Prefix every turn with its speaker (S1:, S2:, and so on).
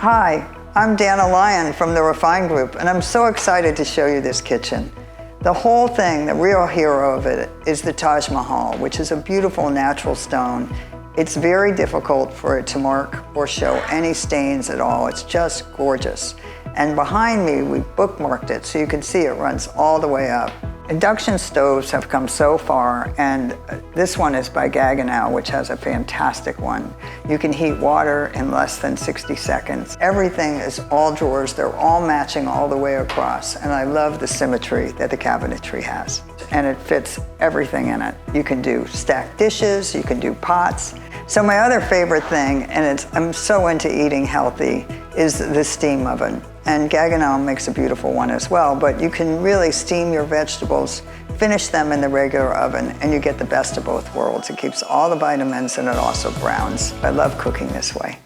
S1: Hi, I'm Dana Lyon from the Refine Group, and I'm so excited to show you this kitchen. The whole thing, the real hero of it, is the Taj Mahal, which is a beautiful natural stone. It's very difficult for it to mark or show any stains at all. It's just gorgeous. And behind me, we bookmarked it so you can see it runs all the way up. Induction stoves have come so far, and this one is by Gaggenau, which has a fantastic one. You can heat water in less than 60 seconds. Everything is all drawers. They're all matching all the way across, and I love the symmetry that the cabinetry has. And it fits everything in it. You can do stacked dishes, you can do pots. So my other favorite thing, and I'm so into eating healthy, is the steam oven. And Gaggenau makes a beautiful one as well, but you can really steam your vegetables, finish them in the regular oven, and you get the best of both worlds. It keeps all the vitamins and it also browns. I love cooking this way.